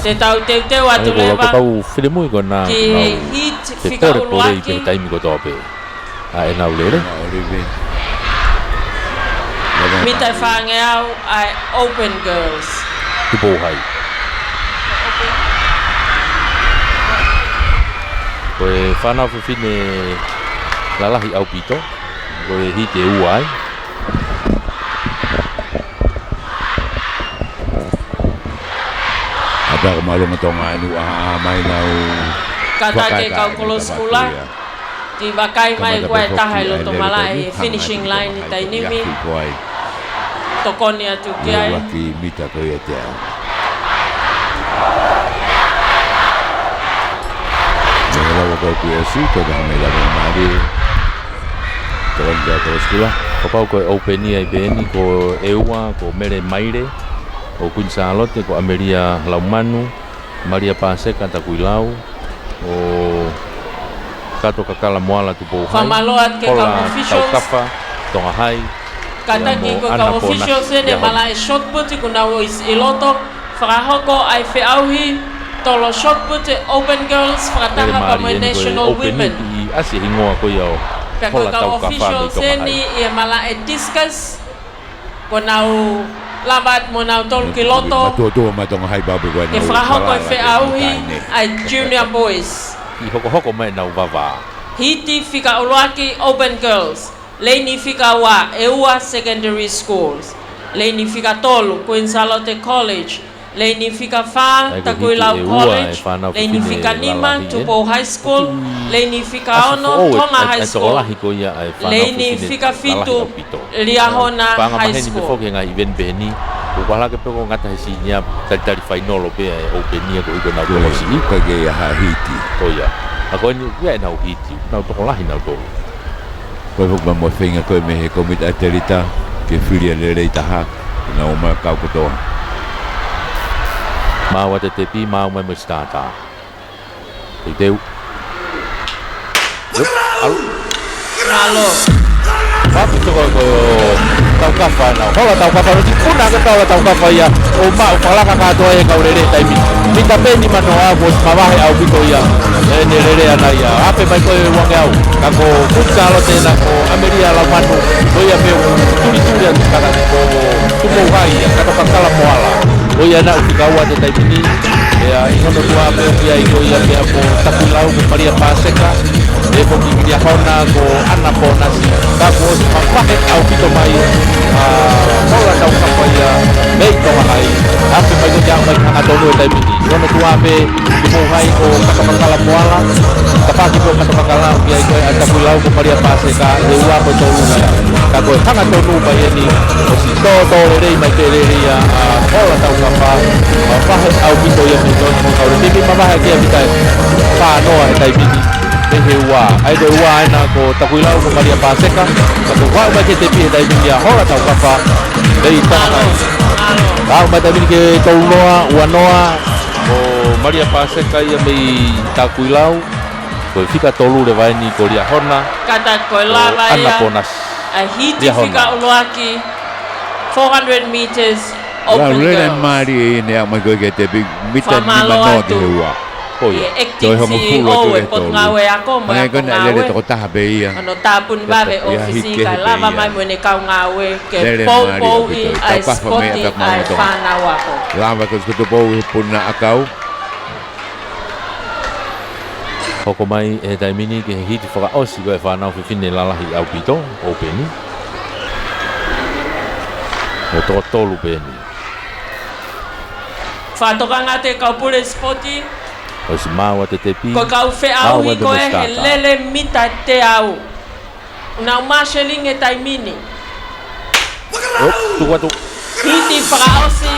[SPEAKER 4] te tau te watu leva
[SPEAKER 2] kau file muy con na
[SPEAKER 4] ki hit fika
[SPEAKER 2] ulwaki te taimi ko tope a ena ulere
[SPEAKER 4] mita fangau ai open girls
[SPEAKER 2] tipo hai ko e whanau whiwhine lalahi au pito. Ko e hite ua ai.
[SPEAKER 3] Apa ko malunga tonga anu mai nau.
[SPEAKER 4] Kata ke kau kolo sekolah. Di bakai mai kuai tahai lo malai finishing line tai nimi. Tokoni atu kiai.
[SPEAKER 3] Laki mita ko ia te. Mela ko ku esi ko da mela mari. Tolong dia terus kula.
[SPEAKER 2] Ko pau ko openia I beni ko eua ko mere maire. O Kunsalote ko Ameria Laumanu, Maria Paseka Takuilau, o Kato Kakala Moala Tupo Hai,
[SPEAKER 4] Famaloat ke kau officials,
[SPEAKER 2] Kafa, Tonga Hai,
[SPEAKER 4] kata ki ko kau officials ne malai shot put ko na is iloto, frahoko ai feauhi, tolo shot put open girls frataha pa national women.
[SPEAKER 2] Asi hingoa ko yao.
[SPEAKER 4] Ko kau officials ni e malai discuss ko na labat mo na tol kiloto.
[SPEAKER 3] Matutua matong hai babu ko na.
[SPEAKER 4] Ke frahoko feauhi ai junior boys.
[SPEAKER 2] I hoko mai na ubava.
[SPEAKER 4] Hiti fika Uluaki Open Girls. Leini fika wa Eua Secondary Schools. Leini fika tolu Kunsalote College. Leini fika fa Takuilau College. Leini fika Nima Tupo High School. Leini fika ono Tonga High School. Leini fika fitu Liahona High School.
[SPEAKER 2] Upala ke peko ngata hesinya dari final be openia ko iko na ko si
[SPEAKER 3] ka ge ha hiti
[SPEAKER 2] ko ya ako ni ya na hiti na to la hina to
[SPEAKER 3] ko ko mo finga ko me ko mit atleta ke filia le le ta na o ma ka ko to
[SPEAKER 2] ma wa te pi ma mo stata te
[SPEAKER 4] Halo.
[SPEAKER 2] Papi to ko tau kafa na. Hola tau kafa no tikuna ka tau kafa ya. O ma o fala ka to e ka urere tai mi. Mita peni mano a vos mabahe au bito ya. Ne rere ana ya. Ape mai ko wanga au. Ka ko Kunsalote na ko Ameria Laumanu. Ko ya pe turi ka ko tumo hai ya ka Kakala Moala. O ya na ukawa te tai mi. Ya inono tua pe ya iko ya pe ko Takuilau ko Maria Paseka. Epo ki hona ko ana pona si ka ko mapahe au pito mai mola tau kapaya mei tonga hai ape mai ko jang mai hanga tonu tai mini nono tua pe tumo hai ko Kakala Moala tapaki ko Kakala ya ko Takuilau ko Maria Paseka e ua ko tonu ya ka ko hanga tonu mai ni o si to re mai te re ya mola tau kapa mapahe au pito ya ni tonu ko re ti mapahe ke bitai pa no tai mini Hewa, ai de wa na ko Takuilau ko Maria Paseka, ka ko wa ba ke te pi dai dia hora tau kafa dei tanga. Au ma tani ke tauloa uanoa ko Maria Paseka ia mei Takuilau ko fika tolu le vai ni ko ria hona.
[SPEAKER 4] Kata ko la vai.
[SPEAKER 2] Ana ponas.
[SPEAKER 4] A hiti fika Uluaki 400 meters open girls.
[SPEAKER 3] La mari ne ma ko ke te mita ni mano te wa.
[SPEAKER 2] Oh ya,
[SPEAKER 4] to CEO e pot ngawe ako mo
[SPEAKER 3] ko na lele to ta be ia
[SPEAKER 4] ano tapun ba be ofisi ka lava mai mo ne ka ngawe ke po I ai spoti ai fana wako
[SPEAKER 3] lava ko to po puna akau
[SPEAKER 2] hoko mai e dai mini ke hiti fora osi go e fana o fine lalahi au pito openi o to tolu beni
[SPEAKER 4] fa to ngate ka pure spoti
[SPEAKER 2] o si maua te pi
[SPEAKER 4] ko kau fe au I ko e lele mita te au na marshalling e tai mini
[SPEAKER 2] tu watu
[SPEAKER 4] hiti fraosi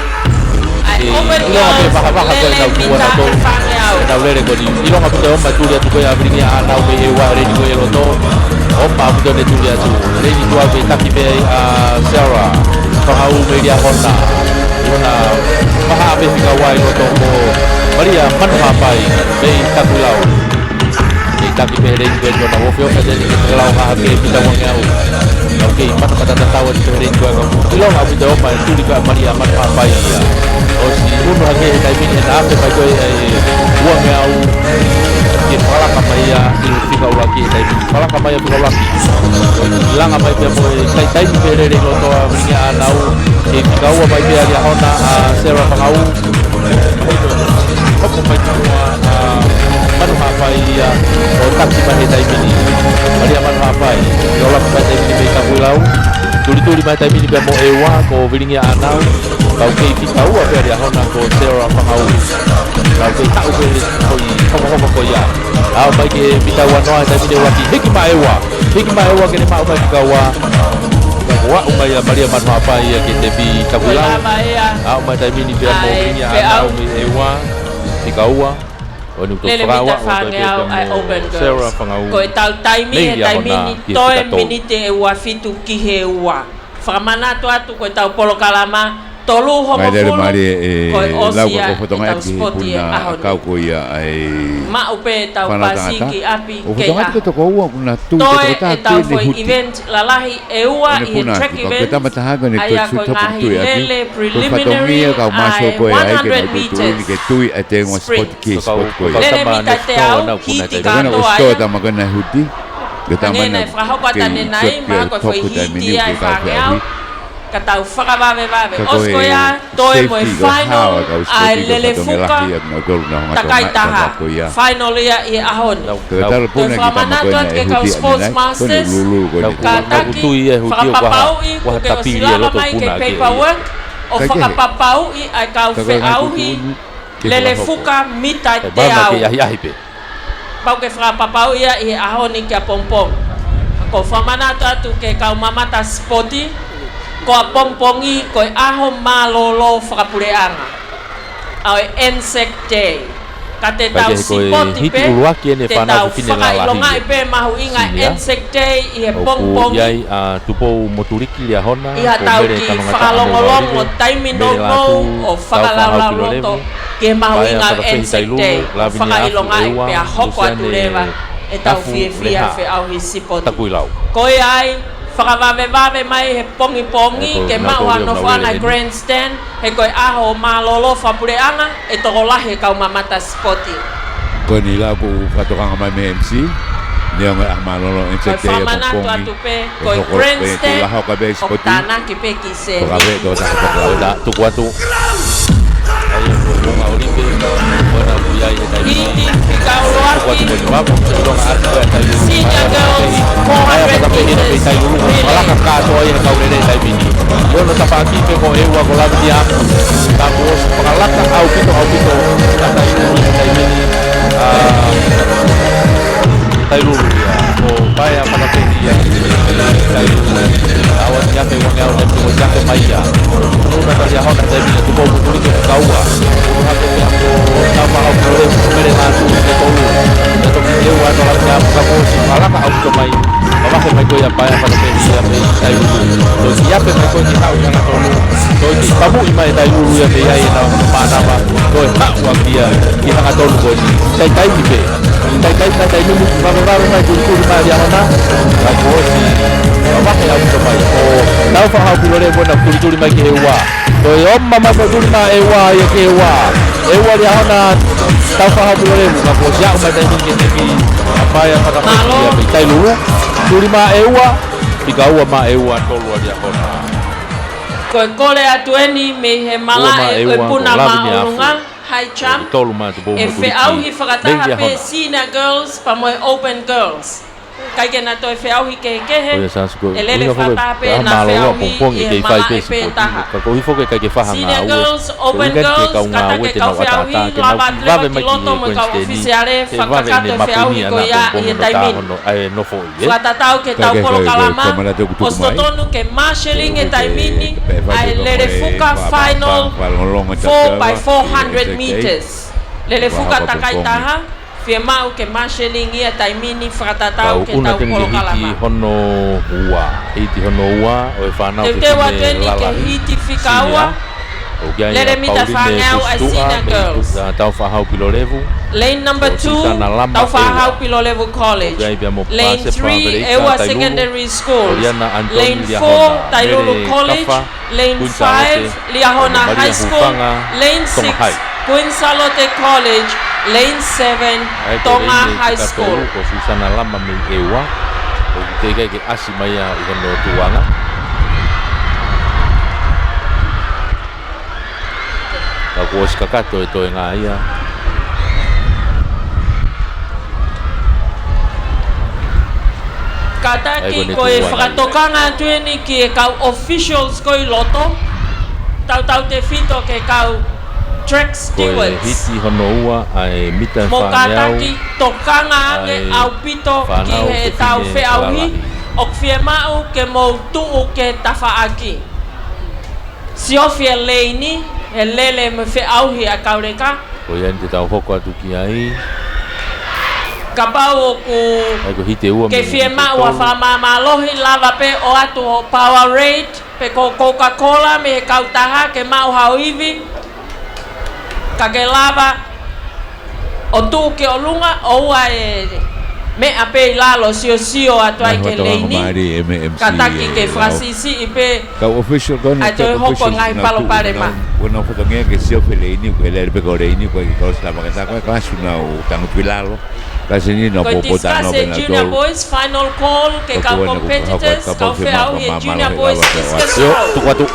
[SPEAKER 4] ai open
[SPEAKER 2] girls lele mita fange au na lele ko ni ilo nga pute omba tulia tu ko ya bringi ana o e wa re ni ko elo to omba pute ne tulia tu re ni tua be taki be Sarah ko hau media honda ona paha be fika wai lo to ko Maria manha pai bei Takuilau ni taki be re ni ko na wo fio ka ni lau ha ke pita wang au oke mata tawa di re ni ko ilo nga pute omba tu ka Maria manha pai ya o si uno ha ke dai mini na pe pai ko wang au ke pala ka mai ya i fika Uluaki dai pala ka mai fika Uluaki lang apa dia mo tai be re lo to bringi anau ke fika wa pai dia ya hona Sarah pangau Hopo mai tua manha pai o taki mai taimini Maria manu hapai Yola mai taimini me ka kuilau Tuli mai taimini be mo ewa ko vilingi anau Kau kei fitau a pere hona ko Sarah Whangau Kau kei tau pere koi hongo ko ia Au mai ke fitau anoa taimini waki Hiki ma ewa kene mau mai kaua Wa umai Maria manu hapai ke te bi ka kuilau Au mai taimini be mo vilingi anau me ewa Fikaua
[SPEAKER 4] Lele mita whangeau ai open girls. Ko e tau taimi toe minite e ua fitu ki he ua. Whakamanato atu ko e tau polokalama tolu homo fulu ko e osia e tau spoti e ahoni. Ma upe e tau pasiki api ke a. Toe e tau foi event lalahi e ua i he track event. Aya ko ngahi lele preliminary ai 100 meters sprint. Lele mita te au hiti katoa Nena e whahokata nenai, maha koe whai hiti ai whangeau Ka tau whakawave. Osko ia, toe mo e final ai lele fuka takai taha Final ia i ahoni Toe whamanatu at ke kau Sports Masters Ka taki, whakapapau i kuke o silama mai ke paperwork O whakapapau i ai kau whiauhi lele fuka mita te au Pau ke whakapapau ia i ahoni kia pompong Ko whamanatu atu ke kau mamata spoti Ko a pompongi ko e aho malolo whakapureanga Au e NSEC Day Ka te tau sipoti pe Te tau whakailonga i pe mahu inga NSEC Day I he pongpongi Iha tau ki whakalongolong o taimi no o whakalaraloto Ke mahu inga NSEC Day Whakailonga i pe a hoko atu rewa E tau fia au hi sipoti Ko e ai whakawave mai he pongi Ke mau ano whana grandstand He koe aho malolo whapureanga E toko lahi kau mamata spoti
[SPEAKER 3] Koe ni lau ku whatokanga mai me MC Nia ngai malolo NSEC Day
[SPEAKER 4] Koe whamanatu atu pe Koe grandstand O tana ki pe ki se
[SPEAKER 2] Tuku atu Ayo bunga olimpi Bona buyai
[SPEAKER 4] Hiti kau loaki Senior girls 400 meters
[SPEAKER 2] Malaka kato ai na kaurere tai bini. Yono tapaki pe mo ewa ko labia. Tapos pakalaka au pito kata ini tai bini. Tai lulu ya. O paya pada pedia. Tai lulu. Awan yape wong au nem ko jape maya. Nuna ta ya hona tai bini ko buturi ke kaua. Ko hape ya ko tapa au ko mere matu ke tolu. Eto ewa to labia ka ko si malaka au to mai. Bapak mai koe apa pada pedia pe tai lulu. To siapa mai koe tau yang tolu. To di tabu mai tai lulu ya pe ai na mana ba. Koe tak wakia ki hanga tolu ko ni. Tai pe. Tai lulu baru mai ku mai dia mana. Ka ko si bapak ya to mai. Oh, tau fa ha pulore bona kulituri mai ke ewa. To yomma ma kulituri mai ewa ya ke ewa. Ewa dia hana tau fa ha pulore ka ko ya mai tai ni ke apa yang pada pedia pe tai lulu. Turi ma ewa, tika ua ma ewa tolu adia kona.
[SPEAKER 4] Koe kore atueni me he mala e puna maurunga, high jump.
[SPEAKER 2] Tolu ma tu bomo
[SPEAKER 4] e fe auhi whakataha pe senior girls pa moe open girls. Kai ke na toi fe auhi ke kehe, e lele whakataha pe na fe auhi e mala e pe taha. Senior girls, open girls, kata ke kau fe auhi, lava atleva ki loto mo kau ofisiare, whakakato e fe auhi ko ia i e taimini. Whatatau ke tau polo kalama, ostotonu ke marshalling e taimini, ai lele fuka final 4x400 meters. Lele fuka takai taha, Fia mau ke marshalling ia taimini whakatatau ke tau polo kalama.
[SPEAKER 2] Hono ua, hiti hono ua, o e whanau
[SPEAKER 4] ke te wateni ke hiti whikaua, lere mita whangau ai senior girls.
[SPEAKER 2] Tau whahau pilo levu.
[SPEAKER 4] Lane number 2, tau whahau pilo levu college. Lane 3, Ewa Secondary School. Lane 4, Tailulu College. Lane 5, Liahona High School. Lane 6, Queen Salote College. Lane 7, Tonga High School.
[SPEAKER 2] Ko susana lama me ewa. O te kai ke asi mai a i kono tuanga. Ka ko skakato e to nga ia.
[SPEAKER 4] Kataki ko e whakatokanga tueni ki e kau officials ko i loto. Tau te fito ke kau track stewards.
[SPEAKER 2] Hiti hono ua ai mita
[SPEAKER 4] mo kataki tokanga ange au pito ki he tau whiauhi o whia mau ke mo tuu ke tawhaaki. Si ofia leini he lele me whiauhi a kaureka.
[SPEAKER 2] Ko ian te tau hoko atu ki ai.
[SPEAKER 4] Ka pau ku ke whia mau a whamamalohi lava pe o atu o Powerade pe ko Coca-Cola me he kautaha ke mau hauivi. Ka ke lava o tu ke o lunga o ua e me ape lalo sio atu ai ke leini. Kataki ke frasisi ipe
[SPEAKER 3] kau official kon
[SPEAKER 4] ato hoko ngai palo pare ma.
[SPEAKER 3] Bueno foto ngai ke sio pe leini ko ele pe ko leini ko ko sta ba ka ko asuna o tangu pilalo. Kasi ni no po ta no
[SPEAKER 4] ben junior boys final call ke kau competitors kau fe au he junior boys discuss.
[SPEAKER 2] Yo tu kwatu.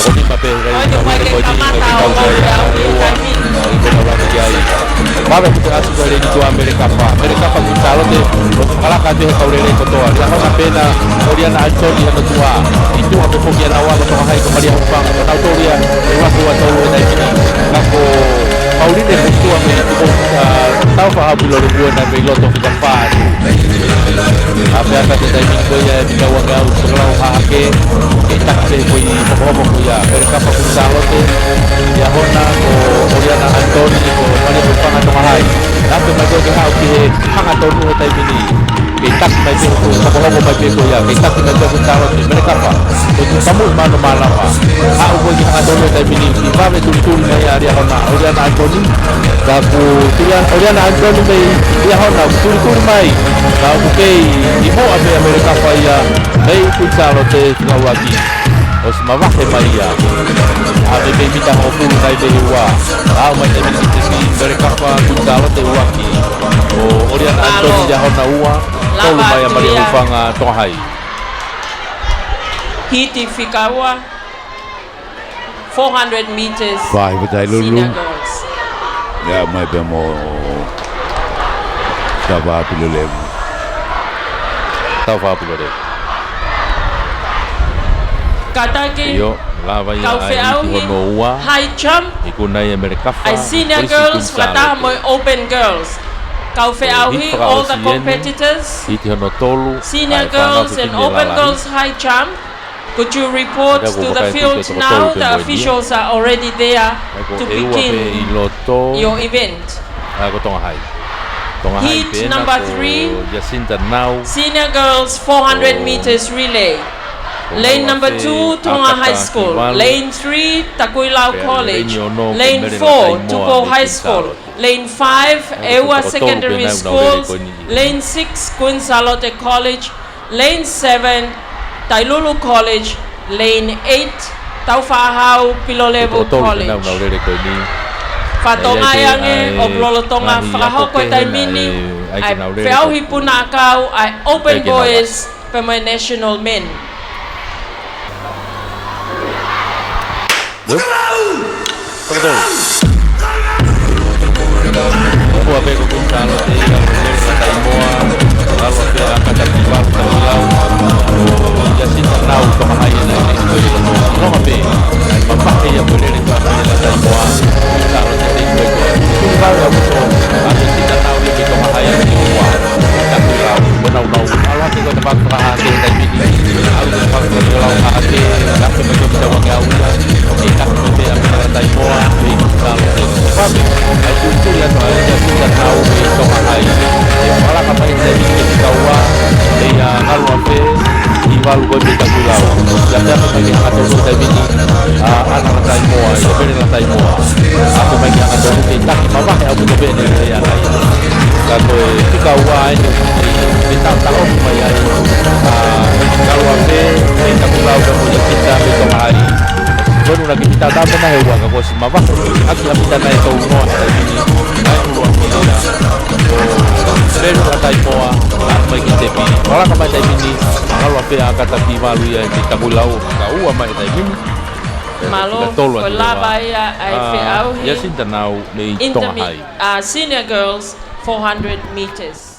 [SPEAKER 2] Ko ni pape rai ko ni Babe kita asu dari itu Amerika pa kusalo de kala ka de ka urele ko toa la na pena oriana Anthony na tua itu ape fokia na wa to hai ko Maria Upang na autoria e wa ko to na ini ka ko Pauline de tua me ko tau fa habulo ro na me loto ki pa ape aka te dai ko ya di ka wa ga usala ha ke tak se ko i ko ya Amerika pa kusalo de ya hona ko oriana Anthony ko Maria Upang na hai nape mai ko ha ki hanga to no tai mini ke tak mai ko ko mai ko ya ke tak mai ko kusalo de mereka pa itu kamu mano mala pa ha ko ki hanga to no tai mini ki pa me tu mai area hona oriana Anthony ka ku oriana Anthony mai ya hona tu mai ka ku ke i mo ape Amerika pa ya mai kusalo de ngawaki os mavahe maia ave be mita ho pu nai be wa au mai te miti mereka pa kusalo te waki o oriana Anthony ya hona ua tolu mai Maria Upanga tohai
[SPEAKER 4] Hiti Fikawa 400 meters
[SPEAKER 3] vai betai lulu
[SPEAKER 4] girls.
[SPEAKER 3] ya mai be mo tava pilole
[SPEAKER 4] Kataki
[SPEAKER 2] yo lava ya ai hono ua
[SPEAKER 4] high jump
[SPEAKER 2] ikunai Amerika
[SPEAKER 4] I senior girls kata mo open girls kau feauhi all the competitors
[SPEAKER 2] hiti hono tolu
[SPEAKER 4] senior girls and open girls high jump. Could you report to the field now? The officials are already there to begin your event. Heat number 3, senior girls 400 meters relay. Lane number 2, Tonga High School. Lane 3, Takuilau College. Lane 4, Tupo High School. Lane 5, Ewa Secondary Schools. Lane 6, Queen Salote College. Lane 7, Tailulu College. Lane 8, Taufahau Pilolevu College. Fatonga yange oblolotonga frahoko taimini ai feauhi puna kau ai open boys pema national men.
[SPEAKER 2] Aku abe ko kusalo te ya kata imoa lalu abe kata kibar talau ya sinta nau to mahai na no abe papa ya boleh le pa kata imoa kalau te ko kibar ya so abe sinta nau le to mahai na imoa tak lau benau nau ala ti ko tempat perhati dan bini aku tempat lau hati tak betul bisa wangau kita abe kata imoa kalau te pabe aku tu ya kita tahu itu mahai malah apa yang saya bikin di kawah dia kalau apa iwal gue minta pulau jadi apa yang atau saya bikin anak saya semua ya beri lah saya semua aku bagi yang atau kita mama ya aku coba ini saya lain kalau di kawah ini kita tahu supaya kalau apa minta pulau kemudian kita itu mahai baru lagi kita tak pernah hewan kalau si mama aku yang minta naik ke rumah ini Pero kata imoa apa kita pi orang kata ini kalau apa yang kata pi malu ya kita mulau kau ama kita ini
[SPEAKER 4] malo kolaba ya ai feau
[SPEAKER 2] ya sinta nau nei to hai
[SPEAKER 4] senior girls 400 meters